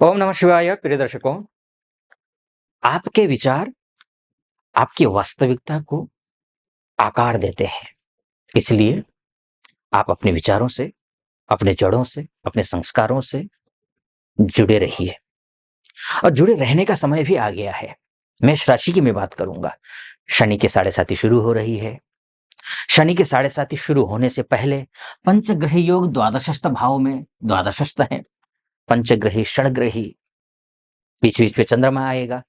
ओम नमः शिवाय। प्रिय दर्शकों, आपके विचार आपकी वास्तविकता को आकार देते हैं। इसलिए आप अपने विचारों से, अपने जड़ों से, अपने संस्कारों से जुड़े रहिए और जुड़े रहने का समय भी आ गया है। मेष राशि की मैं बात करूंगा। शनि की साढ़े साती शुरू हो रही है। शनि की साढ़े साती शुरू होने से पहले पंचग्रही योग द्वादशस्थ भाव में द्वादशस्थ है। पंचग्रही षडग्रही, बीच बीच पे चंद्रमा आएगा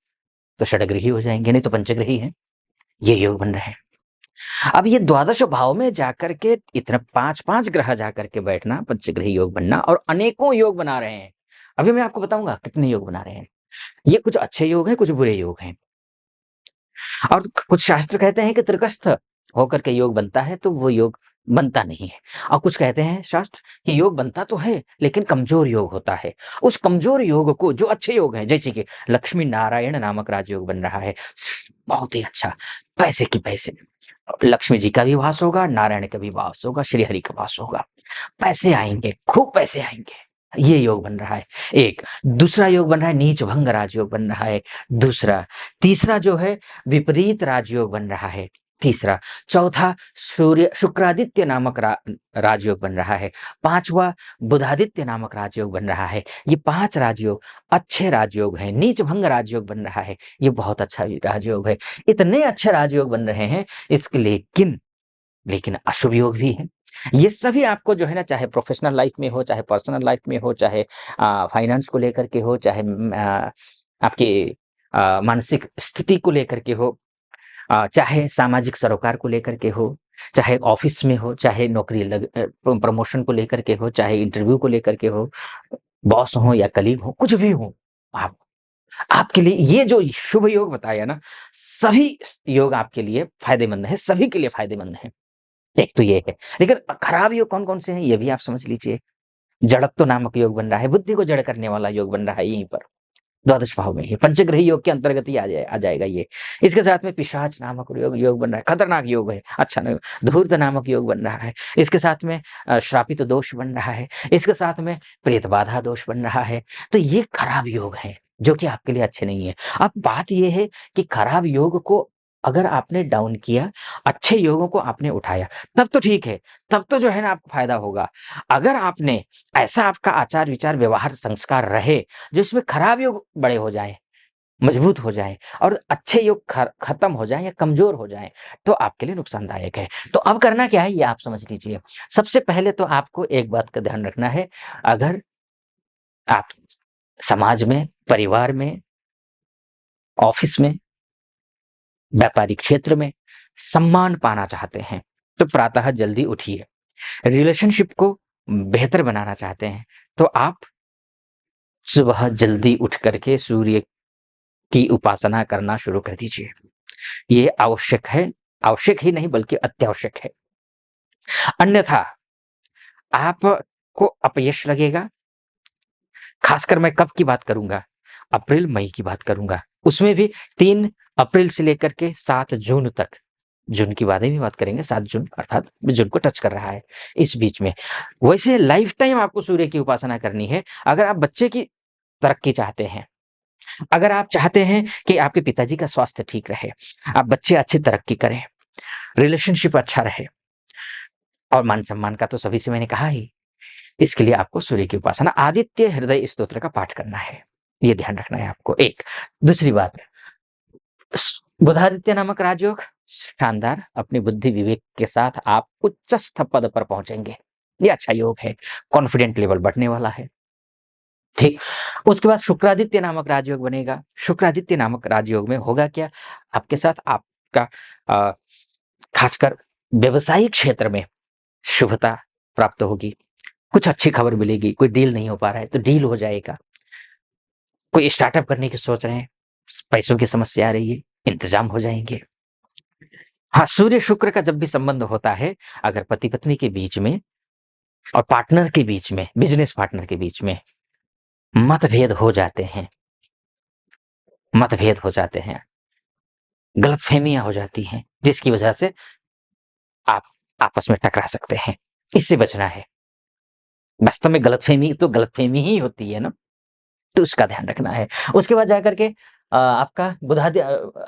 तो षडग्रही हो जाएंगे, नहीं तो पंचग्रही है। ये योग बन रहे हैं। अब ये द्वादश भाव में जाकर के इतने पांच पांच ग्रह जाकर के बैठना, पंचग्रह योग बनना और अनेकों योग बना रहे हैं। अभी मैं आपको बताऊंगा कितने योग बना रहे हैं। ये कुछ अच्छे योग हैं, कुछ बुरे योग हैं। और कुछ शास्त्र कहते हैं कि त्रिकस्थ होकर के योग बनता है, तो वो योग बनता नहीं है। और कुछ कहते हैं शास्त्र कि योग बनता तो है लेकिन कमजोर योग होता है। उस कमजोर योग को जो अच्छे योग हैं, जैसे कि लक्ष्मी नारायण नामक राजयोग बन रहा है, बहुत ही अच्छा, पैसे की पैसे, लक्ष्मी जी का भी वास होगा, नारायण का भी वास होगा, श्री हरि का वास होगा, पैसे आएंगे, खूब पैसे आएंगे। ये योग बन रहा है। एक दूसरा योग बन रहा है, नीच भंग राजयोग बन रहा है। दूसरा, तीसरा जो है विपरीत राजयोग बन रहा है। तीसरा, चौथा सूर्य शुक्रादित्य नामक राजयोग बन रहा है। पांचवा बुधादित्य नामक राजयोग बन रहा है। ये पांच राजयोग अच्छे राजयोग हैं। नीच भंग राजयोग बन रहा है, ये बहुत अच्छा राजयोग है। इतने अच्छे राजयोग बन रहे हैं इसके, लेकिन अशुभ योग भी है। ये सभी आपको जो है ना, चाहे प्रोफेशनल लाइफ में हो, चाहे पर्सनल लाइफ में हो, चाहे फाइनेंस को लेकर के हो, चाहे आपके मानसिक स्थिति को लेकर के हो, चाहे सामाजिक सरोकार को लेकर के हो, चाहे ऑफिस में हो, चाहे नौकरी प्रमोशन को लेकर के हो, चाहे इंटरव्यू को लेकर के हो, बॉस हो या कलीग हो, कुछ भी हो, आप आपके लिए ये जो शुभ योग बताया ना, सभी योग आपके लिए फायदेमंद है, सभी के लिए फायदेमंद है। एक तो ये है, लेकिन खराब योग कौन-कौन से हैं ये भी आप समझ लीजिए। जड़त्व नामक योग बन रहा है, बुद्धि को जड़ करने वाला योग बन रहा है यहीं पर, द्वादश भाव में। ये पंचग्रही योग के अंतर्गत ही आ जाएगा ये। इसके साथ में पिशाच नामक योग योग बन रहा है, खतरनाक योग है, अच्छा नहीं। धूर्त नामक योग बन रहा है। इसके साथ में श्रापित दोष बन रहा है। इसके साथ में प्रेत बाधा दोष बन रहा है। तो ये खराब योग है जो कि आपके लिए अच्छे नहीं है। अब बात ये है कि खराब योग को अगर आपने डाउन किया, अच्छे योगों को आपने उठाया, तब तो ठीक है, तब तो जो है ना आपको फायदा होगा। अगर आपने ऐसा आपका आचार विचार व्यवहार संस्कार रहे जिसमें खराब योग बड़े हो जाएँ, मजबूत हो जाएँ और अच्छे योग खत्म हो जाएँ या कमज़ोर हो जाएँ, तो आपके लिए नुकसानदायक है। तो अब करना क्या है ये आप समझ लीजिए। सबसे पहले तो आपको एक बात का ध्यान रखना है, अगर आप समाज में, परिवार में, ऑफ़िस में, व्यापारिक क्षेत्र में सम्मान पाना चाहते हैं, तो प्रातः जल्दी उठिए। रिलेशनशिप को बेहतर बनाना चाहते हैं, तो आप सुबह जल्दी उठ कर के सूर्य की उपासना करना शुरू कर दीजिए। ये आवश्यक है, आवश्यक ही नहीं बल्कि अत्यावश्यक है। अन्यथा आपको अपयश लगेगा। खासकर मैं कब की बात करूँगा? अप्रैल, मई की बात करूँगा। उसमें भी 3 अप्रैल से लेकर के 7 जून तक, जून की बाद भी बात करेंगे, 7 जून अर्थात जून को टच कर रहा है इस बीच में। वैसे लाइफ टाइम आपको सूर्य की उपासना करनी है। अगर आप बच्चे की तरक्की चाहते हैं, अगर आप चाहते हैं कि आपके पिताजी का स्वास्थ्य ठीक रहे, आप बच्चे अच्छी तरक्की करें, रिलेशनशिप अच्छा रहे और मान-सम्मान का तो सभी से मैंने कहा ही, इसके लिए आपको सूर्य की उपासना आदित्य हृदय स्तोत्र का पाठ करना है। ये ध्यान रखना है आपको एक। दूसरी बात, बुधादित्य नामक राजयोग शानदार, अपनी बुद्धि विवेक के साथ आप उच्चस्थ पद पर पहुंचेंगे। ये अच्छा योग है, कॉन्फिडेंट लेवल बढ़ने वाला है। ठीक। उसके बाद शुक्रादित्य नामक राजयोग बनेगा। शुक्रादित्य नामक राजयोग में होगा क्या, आपके साथ आपका अ, खासकर व्यवसायिक क्षेत्र में शुभता प्राप्त होगी। कुछ अच्छी खबर मिलेगी, कोई डील नहीं हो पा रहा है तो डील हो जाएगा। कोई स्टार्टअप करने की सोच रहे हैं, पैसों की समस्या आ रही है, इंतजाम हो जाएँगे। हाँ, सूर्य शुक्र का जब भी संबंध होता है, अगर पति-पत्नी के बीच में और पार्टनर के बीच में, बिज़नेस पार्टनर के बीच में मतभेद हो जाते हैं, मतभेद हो जाते हैं, गलतफ़हमियाँ हो जाती हैं, जिसकी वजह से आप आपस में टकरा सकते हैं। इससे बचना है। वास्तव में गलतफ़हमी तो गलतफ़हमी ही होती है ना। तो उसका ध्यान रखना है। उसके बाद जाकर के आपका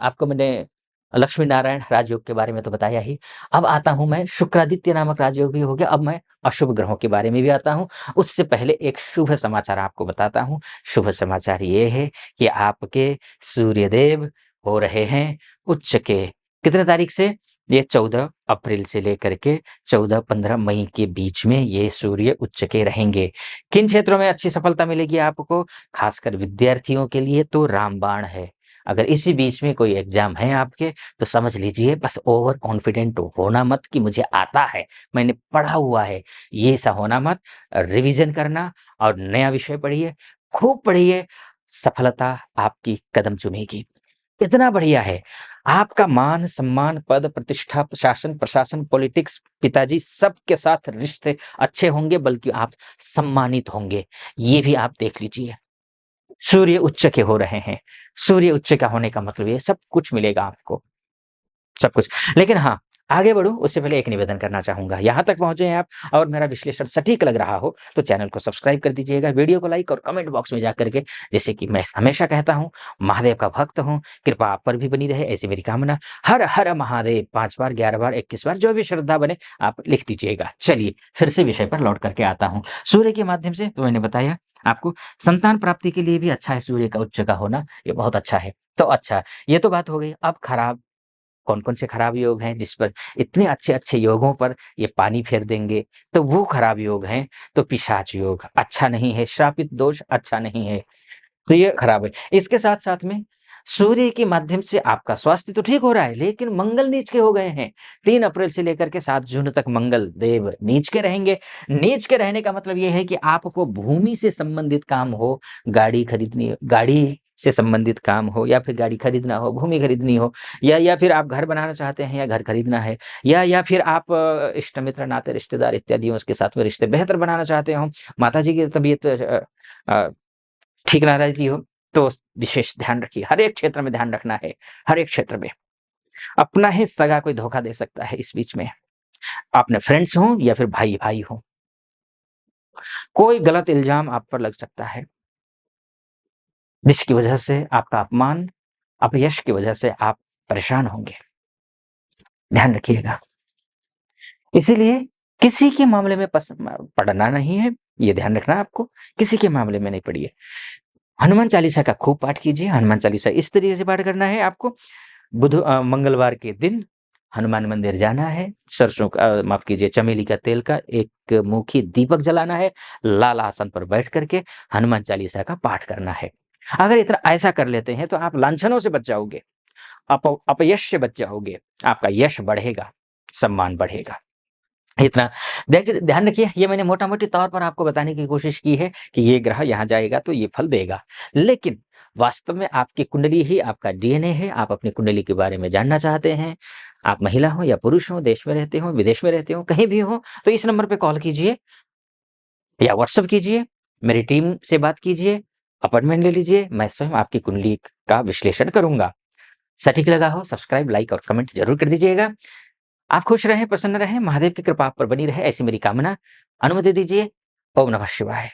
आपको मैंने लक्ष्मी नारायण राजयोग के बारे में तो बताया ही। अब आता हूँ मैं शुक्रादित्य नामक राजयोग भी हो गया, अब मैं अशुभ ग्रहों के बारे में भी आता हूँ। उससे पहले एक शुभ समाचार आपको बताता हूँ। शुभ समाचार ये है कि आपके सूर्यदेव हो रहे हैं उच्च के। कितने तारीख से? ये 14 अप्रैल से लेकर के 14-15 मई के बीच में ये सूर्य उच्च के रहेंगे। किन क्षेत्रों में अच्छी सफलता मिलेगी आपको? खासकर विद्यार्थियों के लिए तो रामबाण है। अगर इसी बीच में कोई एग्जाम है आपके तो समझ लीजिए, बस ओवर कॉन्फिडेंट होना मत कि मुझे आता है, मैंने पढ़ा हुआ है, ये ऐसा होना मत। रिवीजन करना और नया विषय पढ़िए, खूब पढ़िए, सफलता आपकी कदम चूमेगी। इतना बढ़िया है, आपका मान सम्मान पद प्रतिष्ठा शासन प्रशासन पॉलिटिक्स पिताजी सबके साथ रिश्ते अच्छे होंगे, बल्कि आप सम्मानित होंगे, ये भी आप देख लीजिए। सूर्य उच्च के हो रहे हैं। सूर्य उच्च का होने का मतलब ये सब कुछ मिलेगा आपको, सब कुछ। लेकिन हाँ, आगे बढ़ूँ उससे पहले एक निवेदन करना चाहूँगा। यहाँ तक पहुँचे हैं आप और मेरा विश्लेषण सटीक लग रहा हो तो चैनल को सब्सक्राइब कर दीजिएगा, वीडियो को लाइक और कमेंट बॉक्स में जाकर के, जैसे कि मैं हमेशा कहता हूँ, महादेव का भक्त हूँ, कृपा आप पर भी बनी रहे, ऐसी मेरी कामना। हर हर महादेव 5 बार, 11 बार, 21 बार, जो भी श्रद्धा बने आप लिख दीजिएगा। चलिए फिर से विषय पर लौट करके आता हूँ। सूर्य के माध्यम से तो मैंने बताया आपको, संतान प्राप्ति के लिए भी अच्छा है सूर्य का उच्च का होना, ये बहुत अच्छा है। तो अच्छा, ये तो बात हो गई। अब खराब कौन-कौन से खराब योग हैं जिस पर इतने अच्छे-अच्छे योगों पर ये पानी फेर देंगे? तो वो खराब योग हैं, तो पिशाच योग अच्छा नहीं है, श्रापित दोष अच्छा नहीं है, तो ये खराब है। इसके साथ-साथ में सूर्य के माध्यम से आपका स्वास्थ्य तो ठीक हो रहा है, लेकिन मंगल नीच के हो गए हैं। 3 अप्रैल से लेकर के 7 जून तक मंगल देव नीच के रहेंगे। नीच के रहने का मतलब ये है कि आपको भूमि से संबंधित काम हो, गाड़ी से संबंधित काम हो, या फिर गाड़ी खरीदना हो, भूमि खरीदनी हो, या फिर आप घर बनाना चाहते हैं या घर खरीदना है, या फिर आप इष्ट मित्र, नाते, रिश्तेदार इत्यादियों के साथ में रिश्ते बेहतर बनाना चाहते हो, माताजी की तबीयत अ, ठीक ना रहती हो, तो विशेष ध्यान रखिए। हर एक क्षेत्र में ध्यान रखना है, हर एक क्षेत्र में। अपना ही सगा कोई धोखा दे सकता है इस बीच में, अपने फ्रेंड्स हों या फिर भाई-भाई हों। कोई गलत इल्ज़ाम आप पर लग सकता है, जिसकी वजह से आपका अपमान, अपयश की वजह से आप परेशान होंगे। ध्यान रखिएगा। इसीलिए किसी के मामले में पड़ना नहीं है, ये ध्यान रखना है आपको, किसी के मामले में नहीं पड़िए। हनुमान चालीसा का खूब पाठ कीजिए। हनुमान चालीसा इस तरीके से पाठ करना है आपको, मंगलवार के दिन हनुमान मंदिर जाना है, माफ़ कीजिए, चमेली का तेल का एक मुखी दीपक जलाना है, लाल आसन पर बैठ करके हनुमान चालीसा का पाठ करना है। अगर इतना ऐसा कर लेते हैं तो आप लांछनों से बच जाओगे, अपयश से बच जाओगे, आपका यश बढ़ेगा, सम्मान बढ़ेगा। इतना देखिए, ध्यान रखिए, ये मैंने मोटा-मोटी तौर पर आपको बताने की कोशिश की है कि ये ग्रह यहाँ जाएगा तो ये फल देगा। लेकिन वास्तव में आपकी कुंडली ही आपका डीएनए है। आप अपनी कुंडली के बारे में जानना चाहते हैं, आप महिला हो या पुरुष हो, देश में रहते हो, विदेश में रहते हो, कहीं भी हो, तो इस नंबर पे कॉल कीजिए या व्हाट्सएप कीजिए, मेरी टीम से बात कीजिए, अपॉइंटमेंट ले लीजिए, मैं स्वयं आपकी कुंडली का विश्लेषण करूँगा। सटीक लगा हो, सब्सक्राइब, लाइक और कमेंट ज़रूर कर दीजिएगा। आप खुश रहें, प्रसन्न रहें, महादेव की कृपा आप पर बनी रहे, ऐसी मेरी कामना। अनुमति दीजिए। ओम नमः शिवाय।